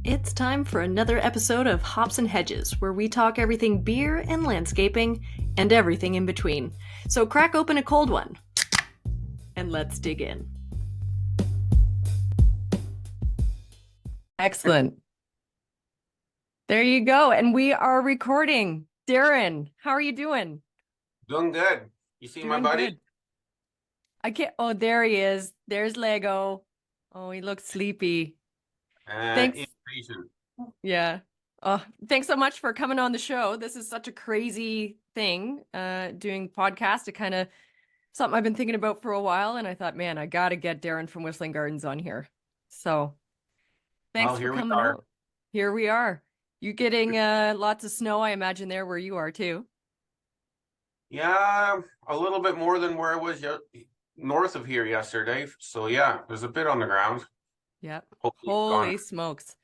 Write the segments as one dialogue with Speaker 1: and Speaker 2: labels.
Speaker 1: It's time for another episode of Hops and Hedges, where we talk everything beer and landscaping and everything in between. So crack open a cold one and let's dig in. Excellent. There you go. And we are recording. Darren, how are you doing?
Speaker 2: Doing good. You see my buddy?
Speaker 1: Good. I can't. Oh, there he is. There's Lego. Oh, he looks sleepy. Thanks.
Speaker 2: Impatient.
Speaker 1: Yeah. Thanks so much for coming on the show. This is such a crazy thing, doing podcast. It kind of something I've been thinking about for a while, and I thought, man, I got to get Darren from Whistling Gardens on here. So thanks for coming out. Here we are. You getting lots of snow, I imagine, there where you are too.
Speaker 2: Yeah, a little bit more than where I was north of here yesterday. So yeah, there's a bit on the ground.
Speaker 1: Yeah. Holy smokes.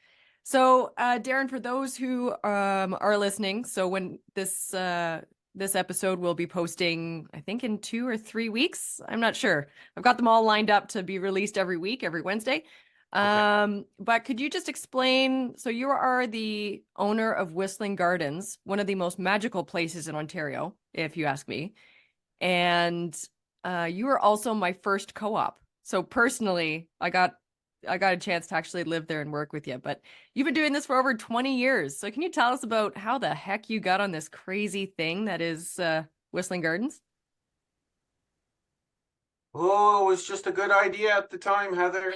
Speaker 1: So, Darren, for those who are listening, so when this episode will be posting, I think in 2 or 3 weeks, I'm not sure. I've got them all lined up to be released every week, every Wednesday. Okay. But could you just explain, so you are the owner of Whistling Gardens, one of the most magical places in Ontario, if you ask me. And you are also my first co-op. So personally, I got a chance to actually live there and work with you, but you've been doing this for over 20 years. So can you tell us about how the heck you got on this crazy thing that is Whistling Gardens?
Speaker 2: Oh, it was just a good idea at the time, Heather.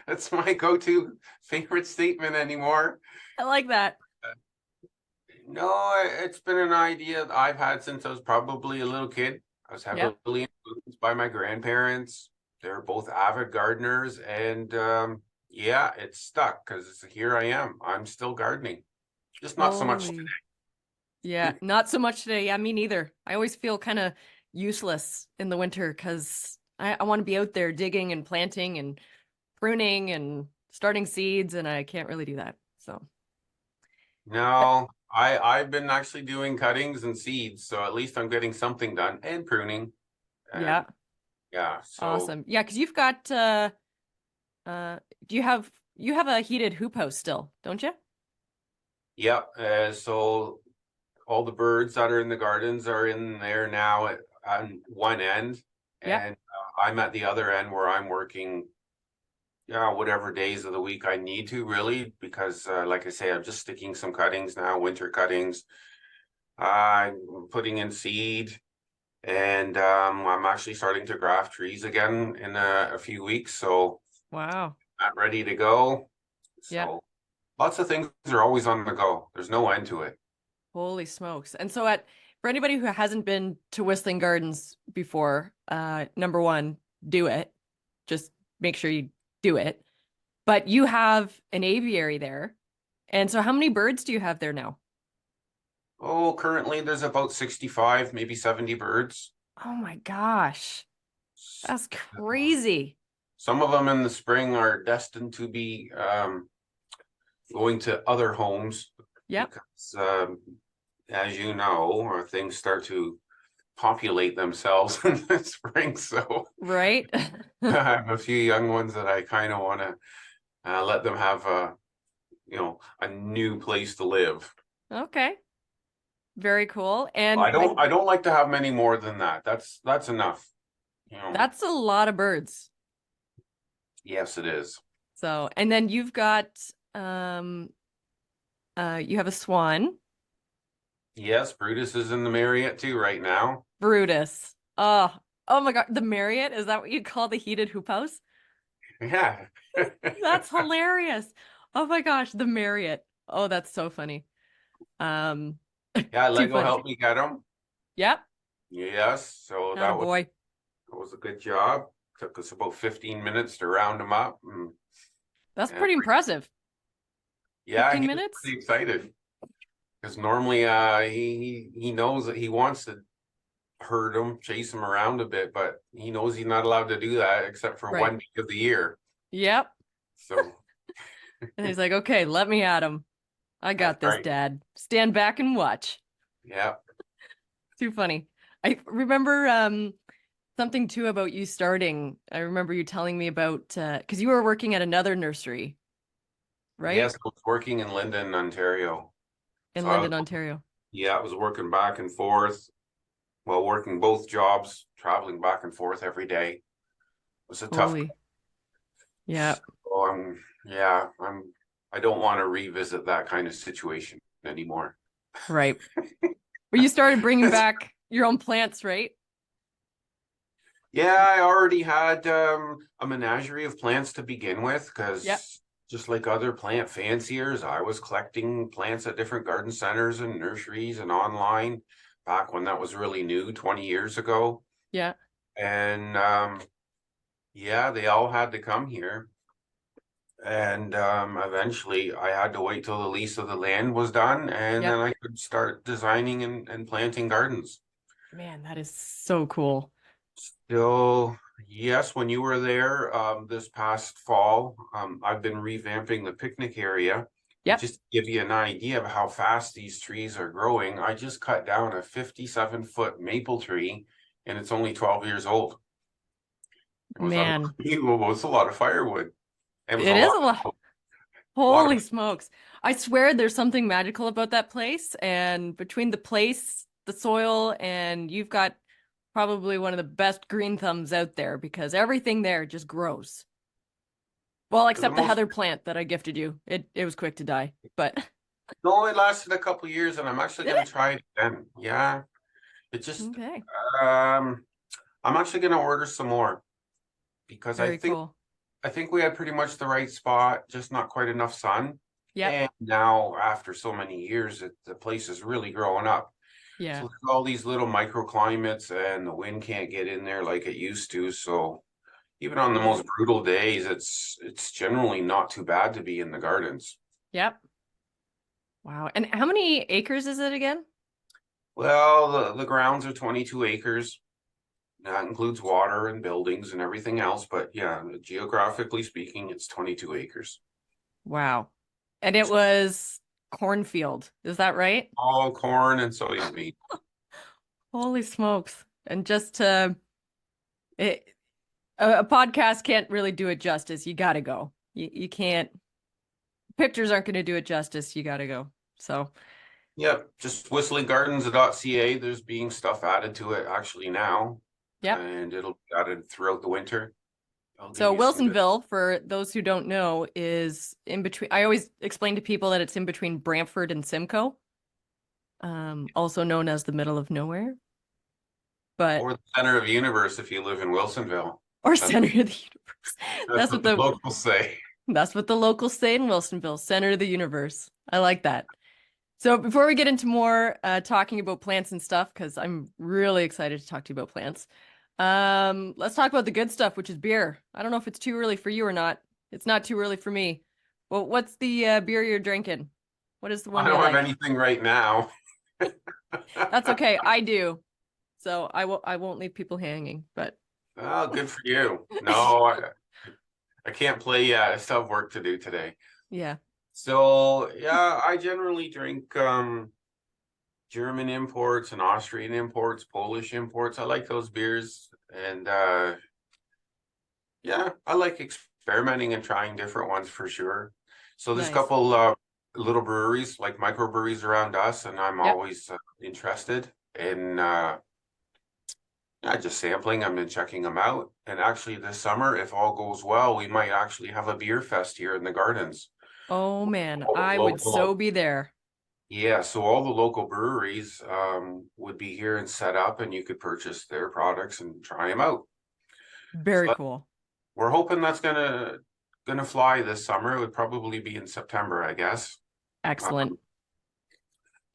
Speaker 2: That's my go-to favorite statement anymore.
Speaker 1: I like that.
Speaker 2: No, it's been an idea that I've had since I was probably a little kid. I was heavily influenced by my grandparents. They're both avid gardeners, and yeah, it's stuck because here I am. I'm still gardening, just not so much today.
Speaker 1: Yeah, not so much today. Yeah, me neither. I always feel kind of useless in the winter because I want to be out there digging and planting and pruning and starting seeds, and I can't really do that. So
Speaker 2: no, I've been actually doing cuttings and seeds, so at least I'm getting something done, and pruning.
Speaker 1: Yeah.
Speaker 2: Yeah. So
Speaker 1: awesome. Yeah, because you've got you have a heated hoop house still, don't you?
Speaker 2: Yeah. So all the birds that are in the gardens are in there now on one end, and I'm at the other end where I'm working. Yeah, whatever days of the week I need to, really, because like I say, I'm just sticking some cuttings now, winter cuttings. I'm putting in seed. And I'm actually starting to graft trees again in a few weeks. So
Speaker 1: wow,
Speaker 2: not ready to go.
Speaker 1: So
Speaker 2: lots of things are always on the go. There's no end to it.
Speaker 1: Holy smokes. And so for anybody who hasn't been to Whistling Gardens before, number one, do it. Just make sure you do it. But you have an aviary there. And so how many birds do you have there now?
Speaker 2: Oh, currently there's about 65, maybe 70 birds.
Speaker 1: Oh my gosh. That's crazy.
Speaker 2: Some of them in the spring are destined to be going to other homes.
Speaker 1: Yeah.
Speaker 2: Because as you know, things start to populate themselves in the spring. So
Speaker 1: right.
Speaker 2: I have a few young ones that I kind of want to let them have a new place to live.
Speaker 1: Okay. Very cool. And
Speaker 2: I don't like to have many more than that. That's enough.
Speaker 1: That's a lot of birds.
Speaker 2: Yes, it is.
Speaker 1: So, and then you've got you have a swan.
Speaker 2: Yes, Brutus is in the Marriott too right now.
Speaker 1: Brutus. Oh my God. The Marriott? Is that what you'd call the heated hoop house?
Speaker 2: Yeah.
Speaker 1: That's hilarious. Oh my gosh, the Marriott. Oh, that's so funny.
Speaker 2: Yeah, Lego helped me get them.
Speaker 1: Yep.
Speaker 2: Yes. So that was a good job. Took us about 15 minutes to round them up.
Speaker 1: That's pretty impressive.
Speaker 2: Yeah, 15 minutes? Pretty excited. Because normally he knows that he wants to herd them, chase them around a bit, but he knows he's not allowed to do that except for 1 week of the year.
Speaker 1: Yep.
Speaker 2: So
Speaker 1: and he's like, okay, let me at him. I got this, Dad. Stand back and watch.
Speaker 2: Yeah.
Speaker 1: Too funny. I remember something too about you starting. I remember you telling me about, because you were working at another nursery, right?
Speaker 2: Yes, I was working in Linden, Ontario.
Speaker 1: In
Speaker 2: So I was,
Speaker 1: Linden, Ontario.
Speaker 2: yeah, I was working back and forth, well, working both jobs, traveling back and forth every day. It was a tough.
Speaker 1: Holy. Yeah.
Speaker 2: So yeah, I don't want to revisit that kind of situation anymore.
Speaker 1: Right. But you started bringing back your own plants, right?
Speaker 2: Yeah, I already had a menagerie of plants to begin with, because
Speaker 1: Yep.
Speaker 2: just like other plant fanciers, I was collecting plants at different garden centers and nurseries and online back when that was really new 20 years ago.
Speaker 1: Yeah.
Speaker 2: And yeah, they all had to come here. And eventually I had to wait till the lease of the land was done, and
Speaker 1: Yep.
Speaker 2: then I could start designing and planting gardens.
Speaker 1: Man, that is so cool.
Speaker 2: So, yes, when you were there this past fall, I've been revamping the picnic area.
Speaker 1: Yep.
Speaker 2: Just to give you an idea of how fast these trees are growing, I just cut down a 57-foot maple tree, and it's only 12 years old. It was
Speaker 1: Man,
Speaker 2: unbelievable. It's a lot of firewood. It was
Speaker 1: it
Speaker 2: a
Speaker 1: is
Speaker 2: lot,
Speaker 1: a lot.
Speaker 2: lot
Speaker 1: Holy
Speaker 2: of,
Speaker 1: smokes. I swear there's something magical about that place. And between the place, the soil, and you've got probably one of the best green thumbs out there because everything there just grows. Well,
Speaker 2: for the
Speaker 1: except the
Speaker 2: most.
Speaker 1: heather plant that I gifted you. It was quick to die, but
Speaker 2: No, it lasted a couple years, and I'm actually
Speaker 1: did
Speaker 2: going to
Speaker 1: it?
Speaker 2: try it again. Yeah, it just,
Speaker 1: Okay.
Speaker 2: um, I'm actually going to order some more, because
Speaker 1: Very cool.
Speaker 2: I think we had pretty much the right spot, just not quite enough sun.
Speaker 1: Yep.
Speaker 2: And now, after so many years, the place is really growing up.
Speaker 1: Yeah.
Speaker 2: So there's all these little microclimates, and the wind can't get in there like it used to. So even on the most brutal days, it's generally not too bad to be in the gardens.
Speaker 1: Yep. Wow. And how many acres is it again?
Speaker 2: Well, the grounds are 22 acres. That includes water and buildings and everything else. But yeah, geographically speaking, it's 22 acres.
Speaker 1: Wow. And it was cornfield. Is that right?
Speaker 2: All corn and soybean.
Speaker 1: Holy smokes. And just to it, a podcast can't really do it justice. You got to go. You can't, pictures aren't going to do it justice. You got to go. So,
Speaker 2: Yep, just whistlinggardens.ca. There's being stuff added to it actually now,
Speaker 1: yep.
Speaker 2: and it'll be added throughout the winter. I'll give
Speaker 1: So
Speaker 2: you some good.
Speaker 1: Wilsonville, for those who don't know, is in between. I always explain to people that it's in between Brantford and Simcoe, also known as the middle of nowhere, but
Speaker 2: Or the center of the universe if you live in Wilsonville.
Speaker 1: or
Speaker 2: That's,
Speaker 1: center of the universe.
Speaker 2: that's what the locals say.
Speaker 1: That's what the locals say in Wilsonville, center of the universe. I like that. So before we get into more talking about plants and stuff, because I'm really excited to talk to you about plants, let's talk about the good stuff, which is beer. I don't know if it's too early for you or not. It's not too early for me. Well, what's the beer you're drinking? What is the one
Speaker 2: I
Speaker 1: you
Speaker 2: don't have
Speaker 1: like?
Speaker 2: anything right now.
Speaker 1: That's okay. I do. So I won't leave people hanging, but
Speaker 2: Oh, good for you. No, I can't play yet. I still have work to do today.
Speaker 1: yeah.
Speaker 2: So yeah, I generally drink German imports and Austrian imports, Polish imports. I like those beers. And yeah, I like experimenting and trying different ones for sure. So there's a
Speaker 1: Nice.
Speaker 2: couple little breweries, like microbreweries around us, and I'm
Speaker 1: Yep.
Speaker 2: always interested in yeah, just sampling them and checking them out. And actually this summer, if all goes well, we might actually have a beer fest here in the gardens.
Speaker 1: Oh man,
Speaker 2: All
Speaker 1: I
Speaker 2: the
Speaker 1: would
Speaker 2: local,
Speaker 1: so be there.
Speaker 2: yeah, so all the local breweries would be here and set up, and you could purchase their products and try them out.
Speaker 1: Very
Speaker 2: So
Speaker 1: cool.
Speaker 2: we're hoping that's gonna fly this summer. It would probably be in September, I guess.
Speaker 1: Excellent.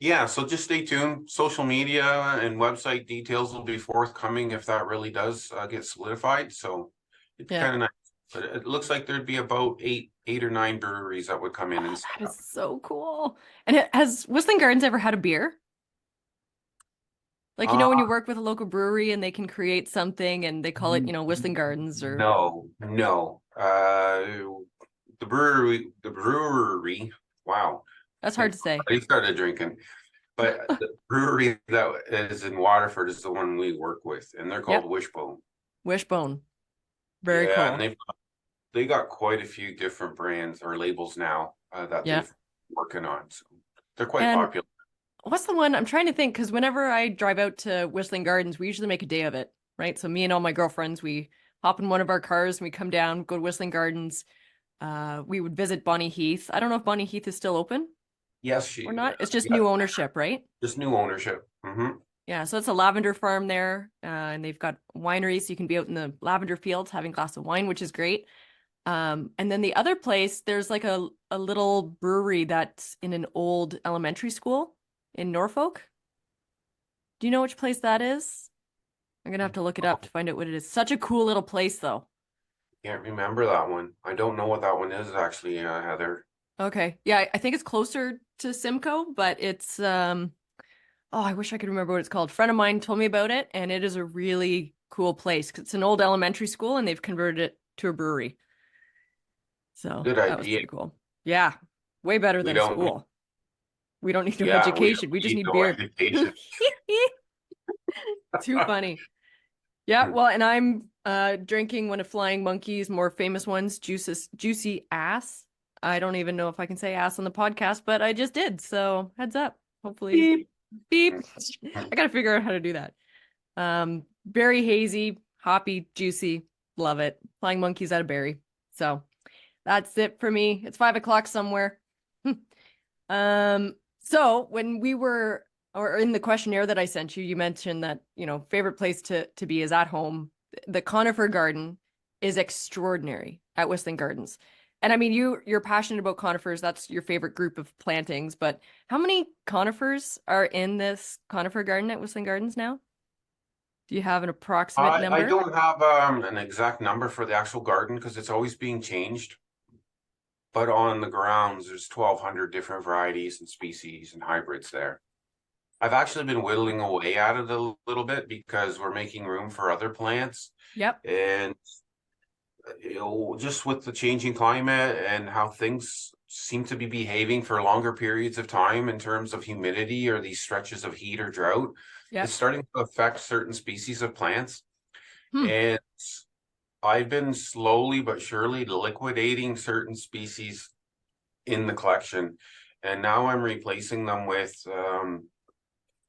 Speaker 2: Yeah, so just stay tuned. Social media and website details will be forthcoming if that really does get solidified. So it's
Speaker 1: Yeah.
Speaker 2: kind of nice. But it looks like there'd be about eight or nine breweries that would come in and
Speaker 1: Oh,
Speaker 2: set
Speaker 1: that is
Speaker 2: up.
Speaker 1: so cool. And has Whistling Gardens ever had a beer? Like,
Speaker 2: Uh,
Speaker 1: when you work with a local brewery and they can create something and they call it, Whistling Gardens or
Speaker 2: no. The brewery. Wow,
Speaker 1: that's hard to say.
Speaker 2: I started drinking. But the brewery that is in Waterford is the one we work with, and they're called
Speaker 1: Yep.
Speaker 2: Wishbone.
Speaker 1: Wishbone. Very
Speaker 2: Yeah, and
Speaker 1: cool.
Speaker 2: they got quite a few different brands or labels now that
Speaker 1: Yeah.
Speaker 2: they've working on. So they're quite
Speaker 1: And
Speaker 2: popular.
Speaker 1: what's the one I'm trying to think? Because whenever I drive out to Whistling Gardens, we usually make a day of it, right? So me and all my girlfriends, we hop in one of our cars and we come down, go to Whistling Gardens. We would visit Bonnieheath. I don't know if Bonnieheath is still open
Speaker 2: Yes,
Speaker 1: or not. It's just
Speaker 2: yeah,
Speaker 1: new ownership, right?
Speaker 2: just new ownership.
Speaker 1: Yeah, so it's a lavender farm there, and they've got wineries, so you can be out in the lavender fields having a glass of wine, which is great. And then the other place, there's like a little brewery that's in an old elementary school in Norfolk. Do you know which place that is? I'm gonna have to look it up to find out what it is. Such a cool little place, though.
Speaker 2: Can't remember that one. I don't know what that one is actually, Heather.
Speaker 1: Okay, yeah, I think it's closer to Simcoe, but it's oh, I wish I could remember what it's called. A friend of mine told me about it, and it is a really cool place. It's an old elementary school, and they've converted it to a brewery. So
Speaker 2: Good
Speaker 1: that was
Speaker 2: idea.
Speaker 1: pretty cool. Yeah, way better
Speaker 2: We
Speaker 1: than
Speaker 2: don't,
Speaker 1: school. We don't need no
Speaker 2: yeah, we
Speaker 1: education. We
Speaker 2: don't
Speaker 1: just
Speaker 2: need
Speaker 1: need
Speaker 2: no
Speaker 1: beer.
Speaker 2: education.
Speaker 1: Too funny. Yeah, well, and I'm drinking one of Flying Monkey's more famous ones, Juicy Ass. I don't even know if I can say ass on the podcast, but I just did. So heads up. Hopefully,
Speaker 2: Beep.
Speaker 1: beep. I gotta figure out how to do that. Very hazy, hoppy, juicy. Love it. Flying Monkeys out of berry. So that's it for me. It's 5 o'clock somewhere. So when we were or in the questionnaire that I sent you, you mentioned that, favorite place to be is at home. The conifer garden is extraordinary at Whistling Gardens. And I mean, you're passionate about conifers. That's your favorite group of plantings. But how many conifers are in this conifer garden at Whistling Gardens now? Do you have an approximate
Speaker 2: I
Speaker 1: number?
Speaker 2: don't have an exact number for the actual garden because it's always being changed. But on the grounds, there's 1,200 different varieties and species and hybrids there. I've actually been whittling away at it a little bit because we're making room for other plants.
Speaker 1: Yep.
Speaker 2: And just with the changing climate and how things seem to be behaving for longer periods of time in terms of humidity or these stretches of heat or drought,
Speaker 1: Yep.
Speaker 2: it's starting to affect certain species of plants.
Speaker 1: Hmm.
Speaker 2: And I've been slowly but surely liquidating certain species in the collection. And now I'm replacing them with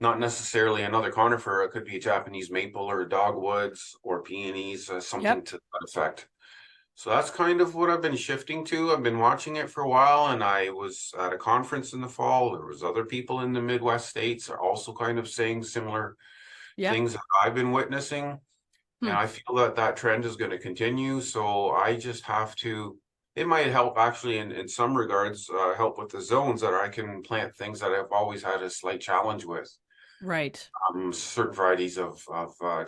Speaker 2: not necessarily another conifer. It could be a Japanese maple or dogwoods or peonies, something
Speaker 1: Yep.
Speaker 2: to that effect. So that's kind of what I've been shifting to. I've been watching it for a while, and I was at a conference in the fall. There was other people in the Midwest states are also kind of saying similar
Speaker 1: Yep.
Speaker 2: things that I've been witnessing. And
Speaker 1: Hmm.
Speaker 2: I feel that that trend is going to continue. So I just have to, it might help actually in some regards, help with the zones that I can plant things that I've always had a slight challenge with.
Speaker 1: Right.
Speaker 2: Certain varieties of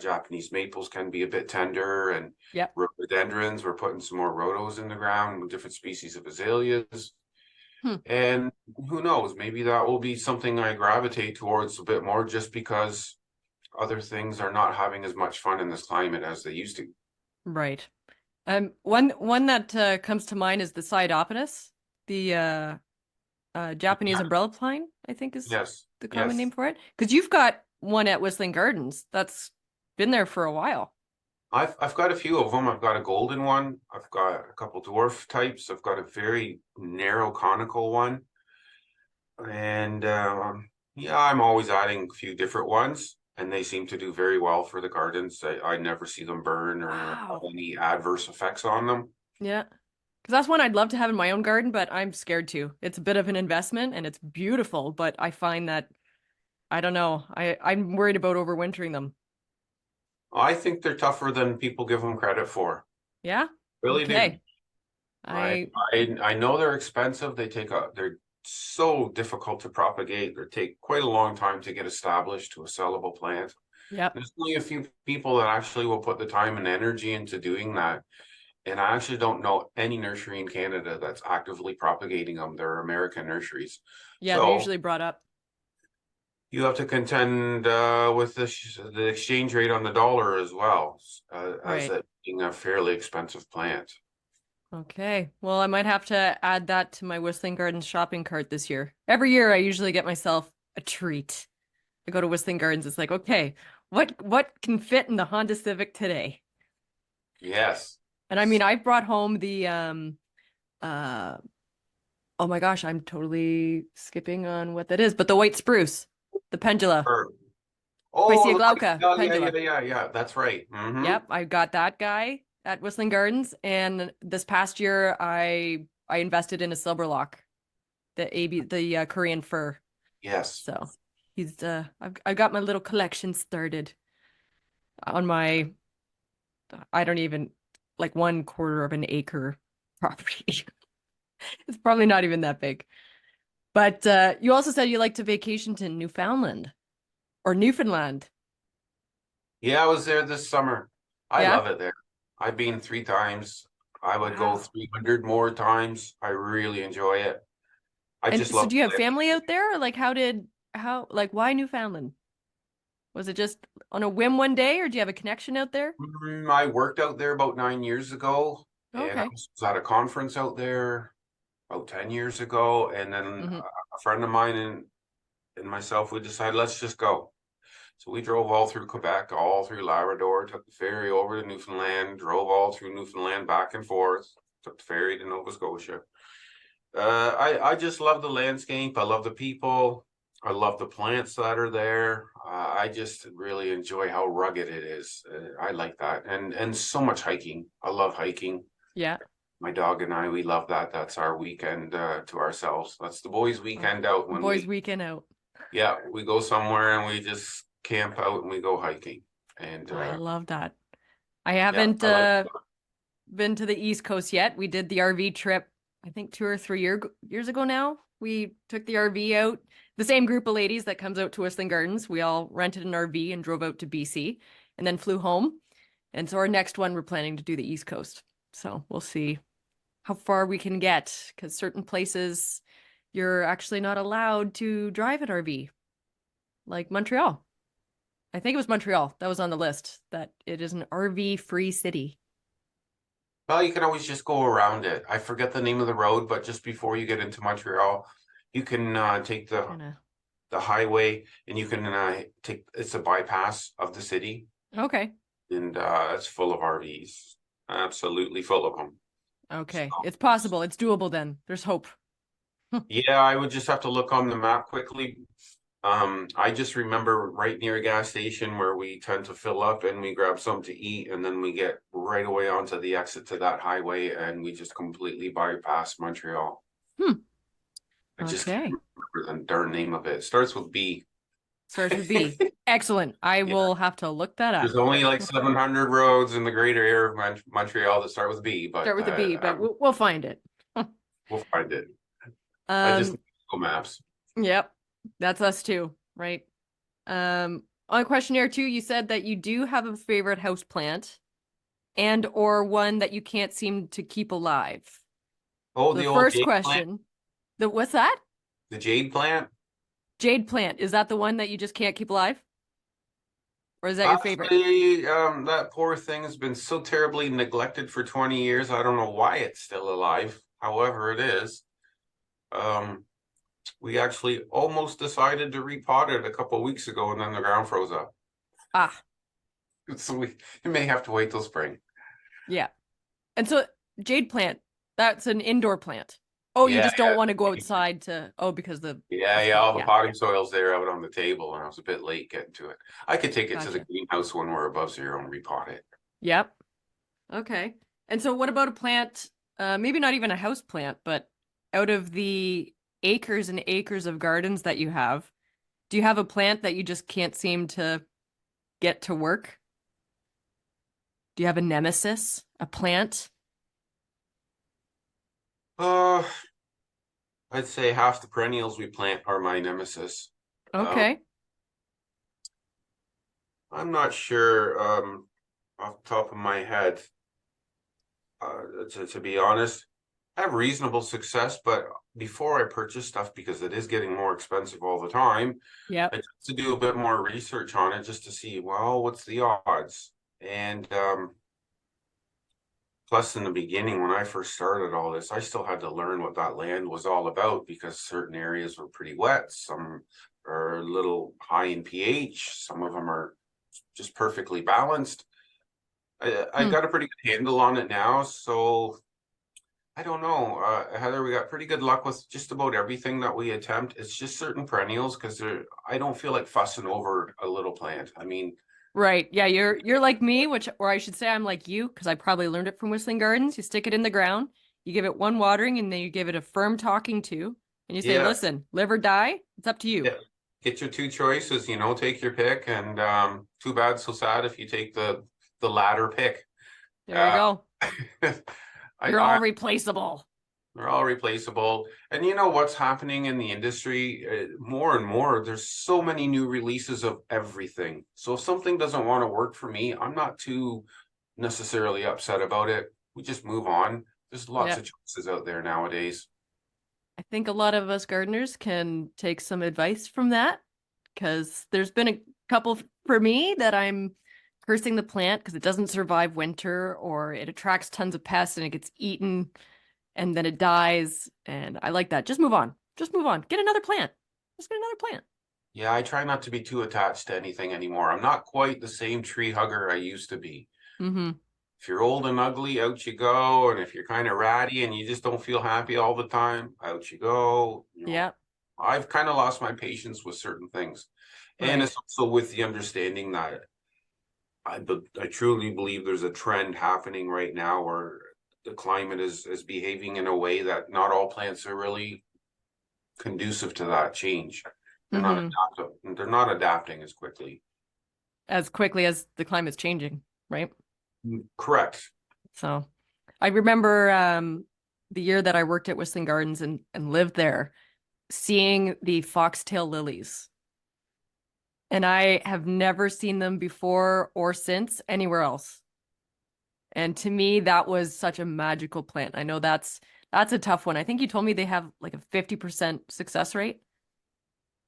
Speaker 2: Japanese maples can be a bit tender, and
Speaker 1: Yep.
Speaker 2: rhododendrons. We're putting some more rhodos in the ground with different species of azaleas.
Speaker 1: Hmm.
Speaker 2: And who knows, maybe that will be something I gravitate towards a bit more just because other things are not having as much fun in this climate as they used to.
Speaker 1: Right. One that comes to mind is the Cyodopetus, the Japanese
Speaker 2: Yeah,
Speaker 1: umbrella pine, I think is
Speaker 2: yes,
Speaker 1: the common
Speaker 2: yes.
Speaker 1: name for it. Because you've got one at Whistling Gardens that's been there for a while.
Speaker 2: I've got a few of them. I've got a golden one. I've got a couple dwarf types. I've got a very narrow conical one. And yeah, I'm always adding a few different ones, and they seem to do very well for the gardens. I never see them burn or have
Speaker 1: Wow.
Speaker 2: any adverse effects on them.
Speaker 1: Yeah. Because that's one I'd love to have in my own garden, but I'm scared to. It's a bit of an investment and it's beautiful, but I find that I don't know. I'm worried about overwintering them.
Speaker 2: I think they're tougher than people give them credit for.
Speaker 1: Yeah?
Speaker 2: Really do.
Speaker 1: Okay.
Speaker 2: I
Speaker 1: I
Speaker 2: I know they're expensive. They're so difficult to propagate. They take quite a long time to get established to a sellable plant.
Speaker 1: Yep.
Speaker 2: There's only a few people that actually will put the time and energy into doing that. And I actually don't know any nursery in Canada that's actively propagating them. They're American nurseries.
Speaker 1: Yeah, they're
Speaker 2: So
Speaker 1: usually brought up.
Speaker 2: you have to contend with the exchange rate on the dollar as well, as
Speaker 1: Right.
Speaker 2: it being a fairly expensive plant.
Speaker 1: Okay. Well, I might have to add that to my Whistling Gardens shopping cart this year. Every year I usually get myself a treat. I go to Whistling Gardens, it's like, okay, what can fit in the Honda Civic today?
Speaker 2: Yes.
Speaker 1: And I mean, I brought home the uh oh my gosh, I'm totally skipping on what that is, but the white spruce, the pendula,
Speaker 2: Or- Oh,
Speaker 1: Poaceae glauca
Speaker 2: oh,
Speaker 1: pendula.
Speaker 2: yeah. That's right. Mm-hmm.
Speaker 1: Yep, I got that guy at Whistling Gardens, and this past year I invested in a silver lock, the Korean fur.
Speaker 2: Yes.
Speaker 1: So he's I've got my little collection started on my I don't even like 1/4 of an acre property. It's probably not even that big. But you also said you like to vacation to Newfoundland or Newfoundland.
Speaker 2: Yeah, I was there this summer. I
Speaker 1: Yeah?
Speaker 2: love it there. I've been 3 times. I would go
Speaker 1: Wow.
Speaker 2: 300 more times. I really enjoy it. I
Speaker 1: And
Speaker 2: just
Speaker 1: so
Speaker 2: love
Speaker 1: do you have
Speaker 2: it.
Speaker 1: family out there? Or like like why Newfoundland? Was it just on a whim one day or do you have a connection out there?
Speaker 2: I worked out there about 9 years ago, and I
Speaker 1: Okay.
Speaker 2: was at a conference out there about 10 years ago. And then
Speaker 1: Hmm.
Speaker 2: a friend of mine and myself, we decided, let's just go. So we drove all through Quebec, all through Labrador, took the ferry over to Newfoundland, drove all through Newfoundland back and forth, took the ferry to Nova Scotia. I just love the landscape. I love the people. I love the plants that are there. I just really enjoy how rugged it is. I like that, and so much hiking. I love hiking.
Speaker 1: Yeah.
Speaker 2: My dog and I, we love that. That's our weekend to ourselves. That's the boys'
Speaker 1: Oh,
Speaker 2: weekend out when
Speaker 1: boys weekend out.
Speaker 2: yeah, we go somewhere and we just camp out and we go hiking. And
Speaker 1: I love that. I
Speaker 2: yeah,
Speaker 1: haven't
Speaker 2: I like.
Speaker 1: been to the East Coast yet. We did the RV trip, I think 2 or 3 years ago now. We took the RV out, the same group of ladies that comes out to Whistling Gardens. We all rented an RV and drove out to BC and then flew home. And so our next one, we're planning to do the East Coast. So we'll see how far we can get because certain places you're actually not allowed to drive an RV, like Montreal. I think it was Montreal that was on the list that it is an RV free city.
Speaker 2: Well, you can always just go around it. I forget the name of the road, but just before you get into Montreal, you can take
Speaker 1: Kind of.
Speaker 2: the highway and you can take it's a bypass of the city,
Speaker 1: Okay.
Speaker 2: and it's full of RVs, absolutely full of them. So,
Speaker 1: Okay. It's possible. It's doable then. There's hope.
Speaker 2: yeah, I would just have to look on the map quickly. I just remember right near a gas station where we tend to fill up and we grab something to eat, and then we get right away onto the exit to that highway, and we just completely bypass Montreal.
Speaker 1: Hmm.
Speaker 2: I just can't
Speaker 1: Okay.
Speaker 2: remember the darn name of it. It starts with B.
Speaker 1: Starts with B. Excellent. I
Speaker 2: Yeah,
Speaker 1: will have to look that
Speaker 2: there's
Speaker 1: up.
Speaker 2: only like 700 roads in the greater area of Montreal that start with B, but
Speaker 1: Start with a B, but we'll find it.
Speaker 2: we'll find it. I just
Speaker 1: Um,
Speaker 2: need Google Maps.
Speaker 1: yep. That's us too, right? On questionnaire two, you said that you do have a favorite house plant and or one that you can't seem to keep alive.
Speaker 2: Oh,
Speaker 1: So the
Speaker 2: the old
Speaker 1: first
Speaker 2: jade plant.
Speaker 1: question, what's that?
Speaker 2: The jade plant.
Speaker 1: Jade plant. Is that the one that you just can't keep alive? Or is that your favorite?
Speaker 2: Actually, that poor thing has been so terribly neglected for 20 years. I don't know why it's still alive. However, it is. Um, we actually almost decided to repot it a couple of weeks ago, and then the ground froze up.
Speaker 1: Ah,
Speaker 2: So we may have to wait till spring.
Speaker 1: yeah. And so jade plant, that's an indoor plant. Oh, you
Speaker 2: Yeah,
Speaker 1: just don't want to go outside because
Speaker 2: yeah. All the
Speaker 1: yeah,
Speaker 2: potting soil's there out on the table, and I was a bit late getting to it. I could take it to the
Speaker 1: gotcha.
Speaker 2: greenhouse when we're above zero and repot it.
Speaker 1: Yep. Okay. And so what about a plant, maybe not even a house plant, but out of the acres and acres of gardens that you have, do you have a plant that you just can't seem to get to work? Do you have a nemesis, a plant?
Speaker 2: Uh, I'd say half the perennials we plant are my nemesis.
Speaker 1: Okay.
Speaker 2: I'm not sure, off the top of my head, to be honest. I have reasonable success, but before I purchase stuff, because it is getting more expensive all the time, I
Speaker 1: Yep.
Speaker 2: tend to do a bit more research on it just to see, well, what's the odds? And plus, in the beginning, when I first started all this, I still had to learn what that land was all about because certain areas were pretty wet, some are a little high in pH, some of them are just perfectly balanced. I got a pretty good handle on it now, so I don't know, Heather, we got pretty good luck with just about everything that we attempt. It's just certain perennials because I don't feel like fussing over a little plant. I mean,
Speaker 1: Right. Yeah, you're like me, or I should say I'm like you, because I probably learned it from Whistling Gardens. You stick it in the ground, you give it one watering, and then you give it a firm talking to, and you say,
Speaker 2: yeah,
Speaker 1: listen, live or die, it's up to you.
Speaker 2: yeah. Get your two choices, take your pick, and too bad, so sad if you take the latter pick.
Speaker 1: There you
Speaker 2: Uh,
Speaker 1: go. You're
Speaker 2: I
Speaker 1: all replaceable.
Speaker 2: They're all replaceable. And you know what's happening in the industry? More and more, there's so many new releases of everything. So if something doesn't want to work for me, I'm not too necessarily upset about it. We just move on. There's lots
Speaker 1: Yeah.
Speaker 2: of choices out there nowadays.
Speaker 1: I think a lot of us gardeners can take some advice from that, because there's been a couple for me that I'm cursing the plant because it doesn't survive winter, or it attracts tons of pests and it gets eaten and then it dies. And I like that. Just move on. Just move on. Get another plant. Just get another plant.
Speaker 2: Yeah, I try not to be too attached to anything anymore. I'm not quite the same tree hugger I used to be.
Speaker 1: Mm-hmm.
Speaker 2: If you're old and ugly, out you go. And if you're kind of ratty and you just don't feel happy all the time, out you go.
Speaker 1: Yeah.
Speaker 2: I've kind of lost my patience with certain things. And
Speaker 1: Right.
Speaker 2: it's also with the understanding that I truly believe there's a trend happening right now where the climate is behaving in a way that not all plants are really conducive to that change.
Speaker 1: Mm-hmm.
Speaker 2: They're not adapting as quickly.
Speaker 1: As quickly as the climate's changing, right?
Speaker 2: Correct.
Speaker 1: So I remember the year that I worked at Whistling Gardens and lived there, seeing the foxtail lilies. And I have never seen them before or since anywhere else. And to me, that was such a magical plant. I know that's a tough one. I think you told me they have like a 50% success rate.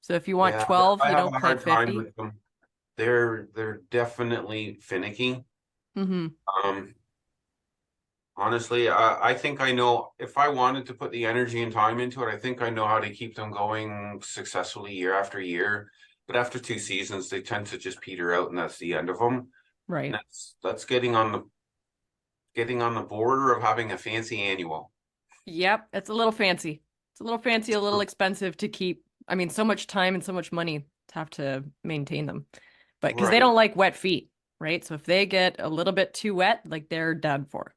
Speaker 1: So if you want
Speaker 2: Yeah,
Speaker 1: 12,
Speaker 2: I
Speaker 1: you
Speaker 2: have a
Speaker 1: don't plant
Speaker 2: hard time
Speaker 1: 50.
Speaker 2: with them. They're definitely finicky.
Speaker 1: Mm-hmm.
Speaker 2: Um, Honestly, I think I know if I wanted to put the energy and time into it, I think I know how to keep them going successfully year after year. But after 2 seasons, they tend to just peter out, and that's the end of them. And
Speaker 1: Right.
Speaker 2: that's getting on the border of having a fancy annual.
Speaker 1: Yep. It's a little fancy. It's a little fancy, a little expensive to keep. I mean, so much time and so much money to have to maintain them. But because they
Speaker 2: Right.
Speaker 1: don't like wet feet, right? So if they get a little bit too wet, like they're done for.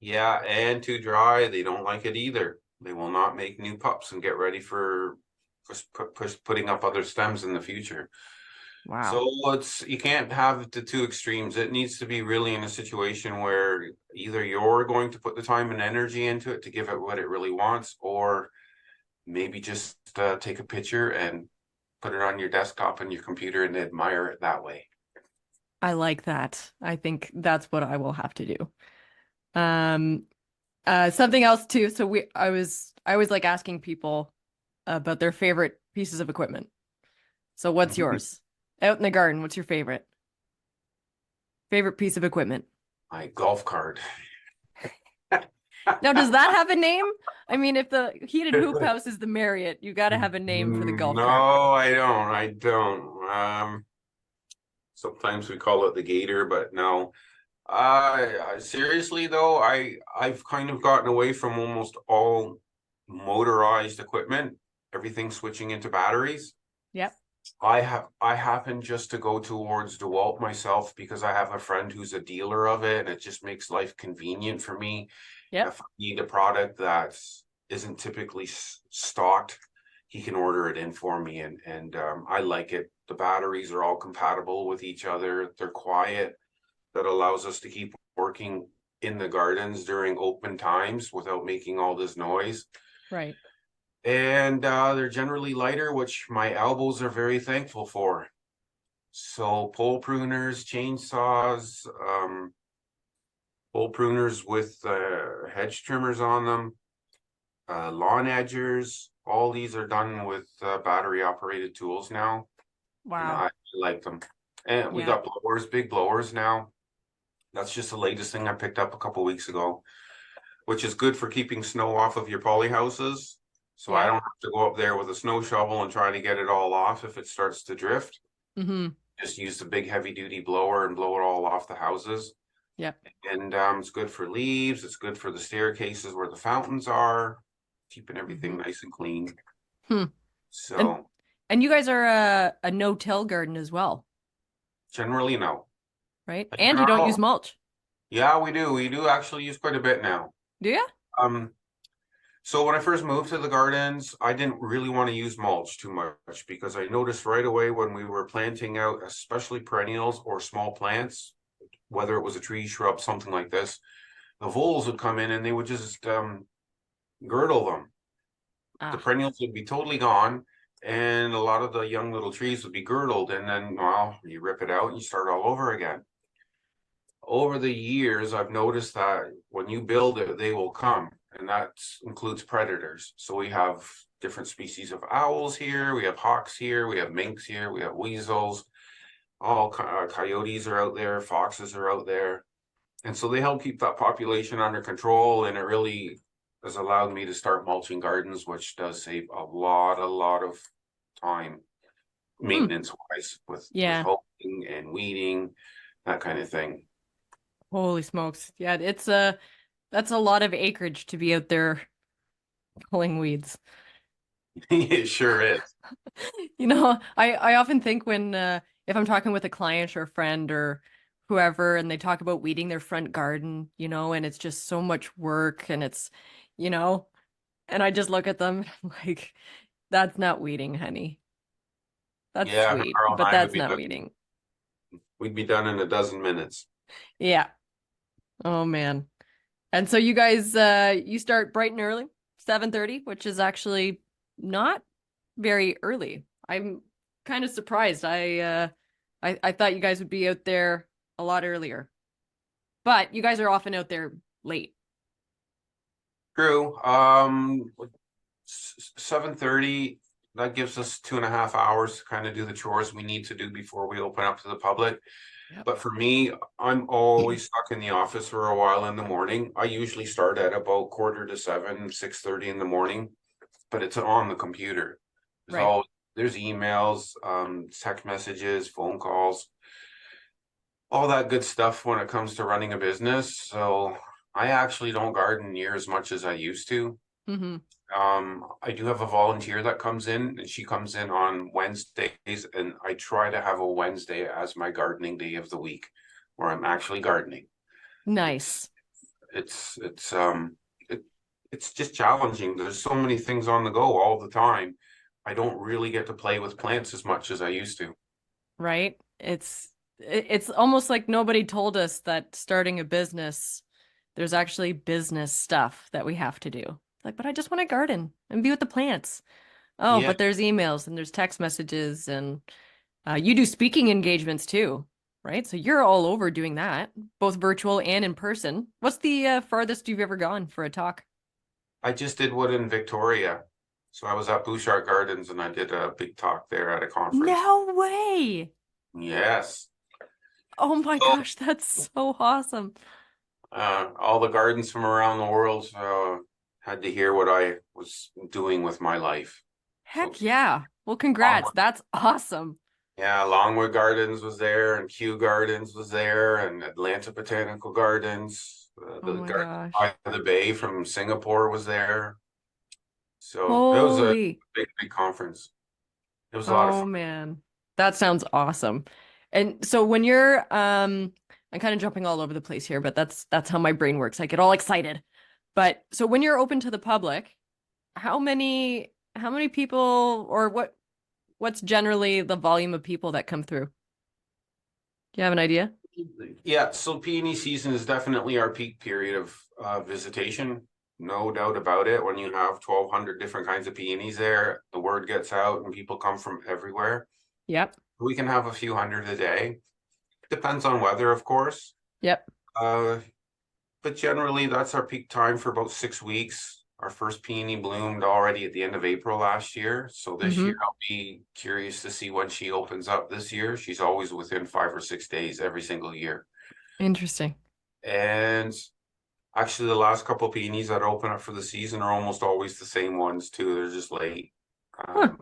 Speaker 2: Yeah, and too dry, they don't like it either. They will not make new pups and get ready for putting up other stems in the future.
Speaker 1: Wow.
Speaker 2: So you can't have the two extremes. It needs to be really in a situation where either you're going to put the time and energy into it to give it what it really wants, or maybe just take a picture and put it on your desktop and your computer and admire it that way.
Speaker 1: I like that. I think that's what I will have to do. Um, something else too. So I always like asking people about their favorite pieces of equipment. So what's yours? Out in the garden, what's your favorite? Favorite piece of equipment?
Speaker 2: My golf cart.
Speaker 1: Now, does that have a name? I mean, if the heated hoop house is the Marriott, you got to have a name for the golf cart.
Speaker 2: No, I don't. I don't. Sometimes we call it the Gator, but no. Seriously though, I've kind of gotten away from almost all motorized equipment. Everything switching into batteries.
Speaker 1: Yep.
Speaker 2: I happen just to go towards DeWalt myself because I have a friend who's a dealer of it, and it just makes life convenient for me.
Speaker 1: Yep.
Speaker 2: If I need a product that isn't typically stocked, he can order it in for me, and I like it. The batteries are all compatible with each other. They're quiet. That allows us to keep working in the gardens during open times without making all this noise.
Speaker 1: Right.
Speaker 2: And they're generally lighter, which my elbows are very thankful for. So pole pruners, chainsaws, pole pruners with hedge trimmers on them, lawn edgers, all these are done with battery operated tools now. And
Speaker 1: Wow.
Speaker 2: I like them. And we
Speaker 1: Yeah.
Speaker 2: got blowers, big blowers now. That's just the latest thing I picked up a couple weeks ago, which is good for keeping snow off of your poly houses. So I
Speaker 1: Yeah.
Speaker 2: don't have to go up there with a snow shovel and try to get it all off if it starts to drift.
Speaker 1: Mm-hmm.
Speaker 2: Just use the big heavy duty blower and blow it all off the houses.
Speaker 1: Yep.
Speaker 2: And it's good for leaves. It's good for the staircases where the fountains are, keeping everything nice and clean.
Speaker 1: Hmm. And
Speaker 2: So
Speaker 1: and you guys are a no-till garden as well,
Speaker 2: generally, no.
Speaker 1: right?
Speaker 2: Like
Speaker 1: And you don't use mulch.
Speaker 2: yeah, we do. We do actually use quite a bit now.
Speaker 1: Do you?
Speaker 2: Um, so when I first moved to the gardens, I didn't really want to use mulch too much because I noticed right away when we were planting out, especially perennials or small plants, whether it was a tree, shrub, something like this, the voles would come in and they would just girdle them. The
Speaker 1: Ah,
Speaker 2: perennials would be totally gone, and a lot of the young little trees would be girdled, and then, well, you rip it out and you start all over again. Over the years, I've noticed that when you build it, they will come, and that includes predators. So we have different species of owls here, we have hawks here, we have minks here, we have weasels, all coyotes are out there, foxes are out there. And so they help keep that population under control, and it really has allowed me to start mulching gardens, which does save a lot of time maintenance wise with
Speaker 1: yeah.
Speaker 2: hoeing and weeding, that kind of thing.
Speaker 1: Holy smokes. Yeah, that's a lot of acreage to be out there pulling weeds.
Speaker 2: It sure is.
Speaker 1: I often think when if I'm talking with a client or a friend or whoever and they talk about weeding their front garden, and it's just so much work and it's, you know, and I just look at them like that's not weeding, honey. That's
Speaker 2: Yeah,
Speaker 1: sweet,
Speaker 2: Carl and
Speaker 1: but
Speaker 2: I would
Speaker 1: that's
Speaker 2: be
Speaker 1: not
Speaker 2: done.
Speaker 1: weeding.
Speaker 2: We'd be done in a dozen minutes.
Speaker 1: Yeah. Oh man. And so you guys you start bright and early, 7:30, which is actually not very early. I'm kind of surprised. I thought you guys would be out there a lot earlier. But you guys are often out there late.
Speaker 2: True. 7:30, that gives us 2.5 hours to kind of do the chores we need to do before we open up to the public.
Speaker 1: Yep.
Speaker 2: But for me, I'm always stuck in the office for a while in the morning. I usually start at about quarter to 7, 6:30 in the morning, but it's on the computer. There's
Speaker 1: Right.
Speaker 2: all there's emails, text messages, phone calls, all that good stuff when it comes to running a business. So I actually don't garden near as much as I used to.
Speaker 1: Mm-hmm.
Speaker 2: I do have a volunteer that comes in, and she comes in on Wednesdays, and I try to have a Wednesday as my gardening day of the week, where I'm actually gardening. It's
Speaker 1: Nice.
Speaker 2: it's it's it, it's just challenging. There's so many things on the go all the time. I don't really get to play with plants as much as I used to.
Speaker 1: Right? It's almost like nobody told us that starting a business, there's actually business stuff that we have to do. Like, but I just want to garden and be with the plants. Oh,
Speaker 2: Yeah,
Speaker 1: but there's emails and there's text messages and you do speaking engagements too, right? So you're all over doing that, both virtual and in person. What's the farthest you've ever gone for a talk?
Speaker 2: I just did one in Victoria. So I was at Bouchard Gardens and I did a big talk there at a conference.
Speaker 1: No way.
Speaker 2: Yes.
Speaker 1: Oh my
Speaker 2: So
Speaker 1: gosh, that's so awesome.
Speaker 2: all the gardens from around the world had to hear what I was doing with my life. So
Speaker 1: Heck yeah. Well, congrats.
Speaker 2: Longwood,
Speaker 1: That's awesome.
Speaker 2: yeah, Longwood Gardens was there, and Kew Gardens was there, and Atlanta Botanical Gardens,
Speaker 1: Oh
Speaker 2: the
Speaker 1: my
Speaker 2: garden
Speaker 1: gosh.
Speaker 2: by the bay from Singapore was there. So it was a
Speaker 1: Holy.
Speaker 2: big conference. It was a lot of
Speaker 1: Oh
Speaker 2: fun.
Speaker 1: man. That sounds awesome. And so when you're I'm kind of jumping all over the place here, but that's how my brain works. I get all excited. But so when you're open to the public, how many people or what's generally the volume of people that come through? Do you have an idea?
Speaker 2: Yeah, so peony season is definitely our peak period of visitation. No doubt about it. When you have 1,200 different kinds of peonies there, the word gets out and people come from everywhere.
Speaker 1: Yep.
Speaker 2: We can have a few hundred a day. Depends on weather, of course.
Speaker 1: Yep.
Speaker 2: Uh, but generally, that's our peak time for about 6 weeks. Our first peony bloomed already at the end of April last year. So this year,
Speaker 1: Mm-hmm.
Speaker 2: I'll be curious to see when she opens up this year. She's always within 5 or 6 days every single year.
Speaker 1: Interesting.
Speaker 2: And actually, the last couple of peonies that open up for the season are almost always the same ones too. They're just late.
Speaker 1: Huh.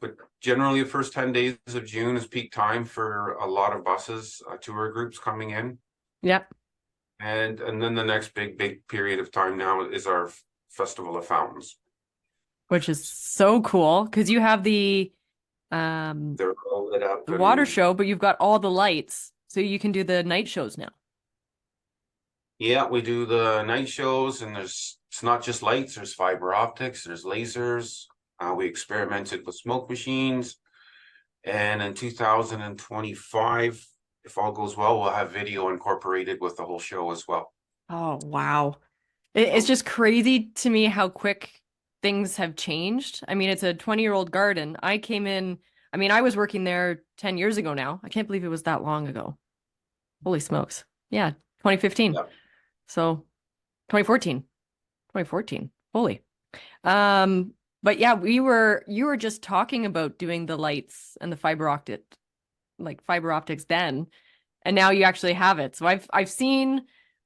Speaker 2: But generally, the first 10 days of June is peak time for a lot of buses, tour groups coming in.
Speaker 1: Yep.
Speaker 2: And then the next big period of time now is our Festival of Fountains.
Speaker 1: Which is so cool because you have
Speaker 2: They're all lit up
Speaker 1: the water
Speaker 2: and
Speaker 1: show, but you've got all the lights, so you can do the night shows now.
Speaker 2: yeah, we do the night shows, and it's not just lights, there's fiber optics, there's lasers. We experimented with smoke machines, and in 2025, if all goes well, we'll have video incorporated with the whole show as well.
Speaker 1: Oh, wow. It's just crazy to me how quick things have changed. I mean, it's a 20-year-old garden. I was working there 10 years ago now. I can't believe it was that long ago. Holy smokes. Yeah, 2015.
Speaker 2: Yeah.
Speaker 1: So 2014. 2014. Holy. But yeah, you were just talking about doing the lights and the fiber optics then, and now you actually have it. So I've seen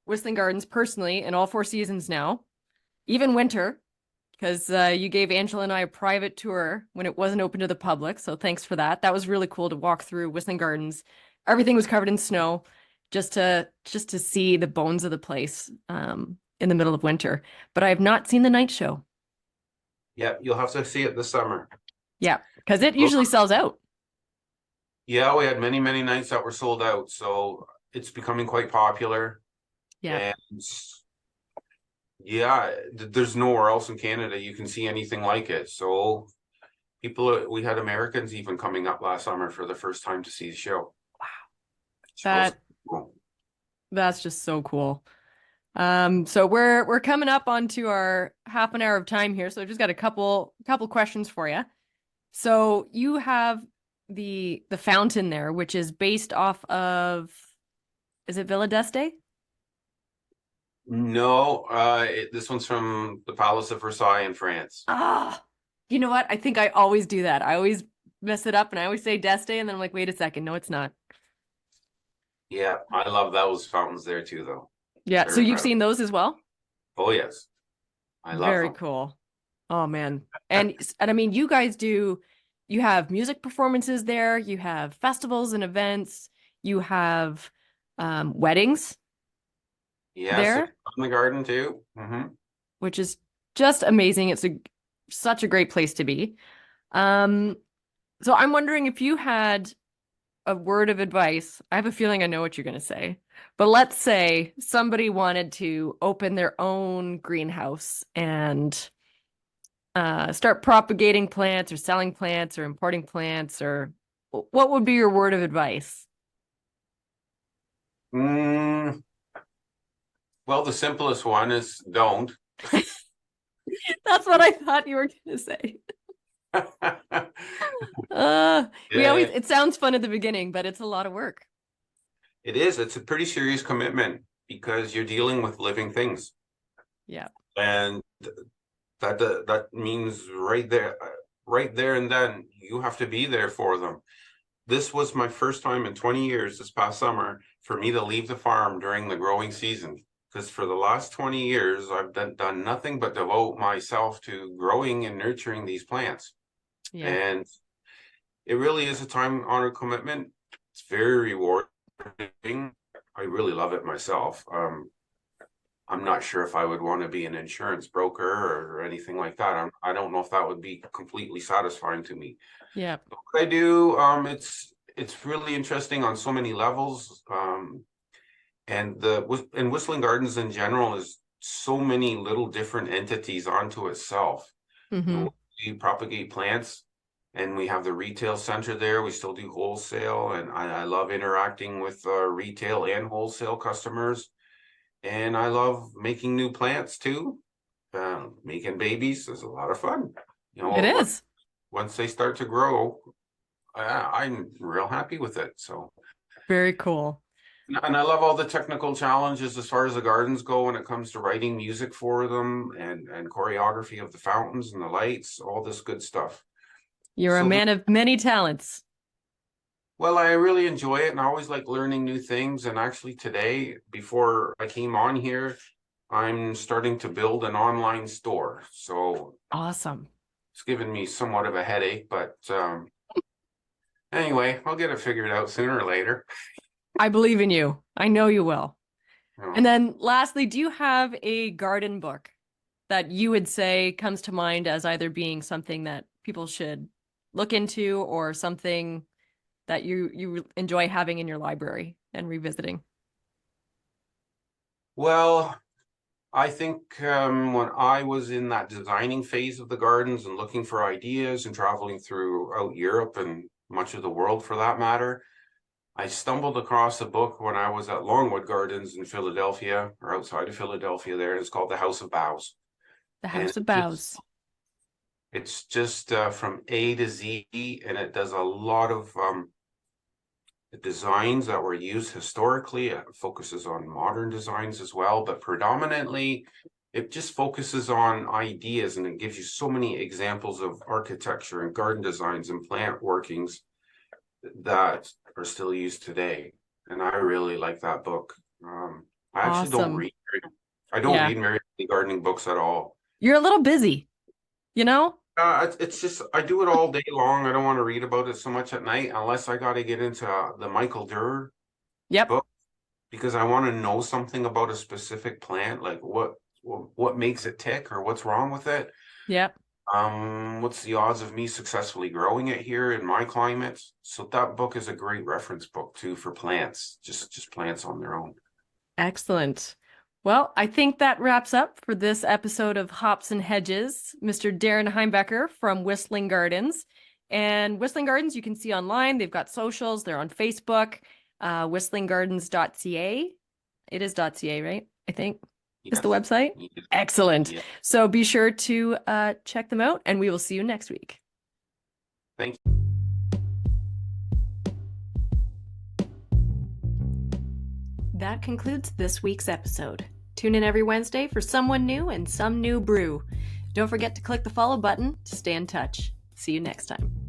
Speaker 1: Whistling Gardens personally in all 4 seasons now, even winter, because you gave Angela and I a private tour when it wasn't open to the public. So thanks for that. That was really cool to walk through Whistling Gardens. Everything was covered in snow, just to see the bones of the place in the middle of winter. But I have not seen the night show.
Speaker 2: Yeah, you'll have to see it this summer.
Speaker 1: Yeah, because it usually sells out.
Speaker 2: Yeah, we had many nights that were sold out, so it's becoming quite popular.
Speaker 1: Yeah.
Speaker 2: And yeah, there's nowhere else in Canada you can see anything like it. So we had Americans even coming up last summer for the first time to see the show.
Speaker 1: Wow.
Speaker 2: Cool.
Speaker 1: That's just so cool. So we're coming up onto our half an hour of time here. So I've just got a couple questions for you. So you have the fountain there, which is based off of, is it Villa d'Este?
Speaker 2: No, this one's from the Palace of Versailles in France.
Speaker 1: Ah, you know what? I think I always do that. I always mess it up and I always say d'Este and then I'm like, wait a second. No, it's not.
Speaker 2: Yeah, I love those fountains there too, though.
Speaker 1: Yeah.
Speaker 2: They're
Speaker 1: So you've
Speaker 2: incredible.
Speaker 1: seen those as well?
Speaker 2: Oh, yes. I love
Speaker 1: Very
Speaker 2: them.
Speaker 1: cool. Oh man. And I mean, you have music performances there, you have festivals and events, you have weddings
Speaker 2: Yes,
Speaker 1: there,
Speaker 2: in the garden too.
Speaker 1: which is just amazing. It's such a great place to be. So I'm wondering if you had a word of advice. I have a feeling I know what you're going to say, but let's say somebody wanted to open their own greenhouse and start propagating plants or selling plants or importing plants, or what would be your word of advice?
Speaker 2: Well, the simplest one is don't.
Speaker 1: That's what I thought you were going to say. It sounds fun at the beginning, but it's a lot of work.
Speaker 2: It is. It's a pretty serious commitment because you're dealing with living things.
Speaker 1: Yeah.
Speaker 2: And that means right there and then you have to be there for them. This was my first time in 20 years this past summer for me to leave the farm during the growing season. Because for the last 20 years, I've done nothing but devote myself to growing and nurturing these plants.
Speaker 1: Yeah.
Speaker 2: And it really is a time-honored commitment. It's very rewarding. I really love it myself. I'm not sure if I would want to be an insurance broker or anything like that. I don't know if that would be completely satisfying to me.
Speaker 1: Yeah.
Speaker 2: But what I do, it's really interesting on so many levels. And Whistling Gardens in general is so many little different entities onto itself.
Speaker 1: Mm-hmm.
Speaker 2: We propagate plants, and we have the retail center there. We still do wholesale, and I love interacting with retail and wholesale customers. And I love making new plants too. Making babies is a lot of fun.
Speaker 1: It is.
Speaker 2: Once they start to grow, I'm real happy with it. So
Speaker 1: very cool.
Speaker 2: And I love all the technical challenges as far as the gardens go when it comes to writing music for them and choreography of the fountains and the lights, all this good stuff.
Speaker 1: You're a man of many talents.
Speaker 2: Well, I really enjoy it, and I always like learning new things. And actually today, before I came on here, I'm starting to build an online store. So
Speaker 1: awesome.
Speaker 2: It's given me somewhat of a headache, but anyway, I'll get it figured out sooner or later.
Speaker 1: I believe in you. I know you will. And then lastly, do you have a garden book that you would say comes to mind as either being something that people should look into or something that you enjoy having in your library and revisiting?
Speaker 2: Well, I think when I was in that designing phase of the gardens and looking for ideas and traveling throughout Europe and much of the world for that matter, I stumbled across a book when I was at Longwood Gardens in Philadelphia, or outside of Philadelphia there. It's called The House of Boughs.
Speaker 1: The
Speaker 2: And
Speaker 1: House of Boughs.
Speaker 2: it's just from A to Z, and it does a lot of the designs that were used historically. It focuses on modern designs as well, but predominantly it just focuses on ideas, and it gives you so many examples of architecture and garden designs and plant workings that are still used today. And I really like that book. I actually don't read. I don't read very many gardening books at all.
Speaker 1: You're a little busy, you know?
Speaker 2: It's just I do it all day long. I don't want to read about it so much at night unless I got to get into the Michael Durr book, because I want to know something about a specific plant, like what makes it tick or what's wrong with it.
Speaker 1: Yep.
Speaker 2: What's the odds of me successfully growing it here in my climate? So that book is a great reference book too for plants, just plants on their own.
Speaker 1: Excellent. Well, I think that wraps up for this episode of Hops and Hedges. Mr. Darren Heimbecker from Whistling Gardens. And Whistling Gardens, you can see online. They've got socials. They're on Facebook, whistlinggardens.ca. It is .ca, right? I think is the website. Excellent. Yeah. So be sure to check them out, and we will see you next week.
Speaker 2: Thank you.
Speaker 1: That concludes this week's episode. Tune in every Wednesday for someone new and some new brew. Don't forget to click the follow button to stay in touch. See you next time.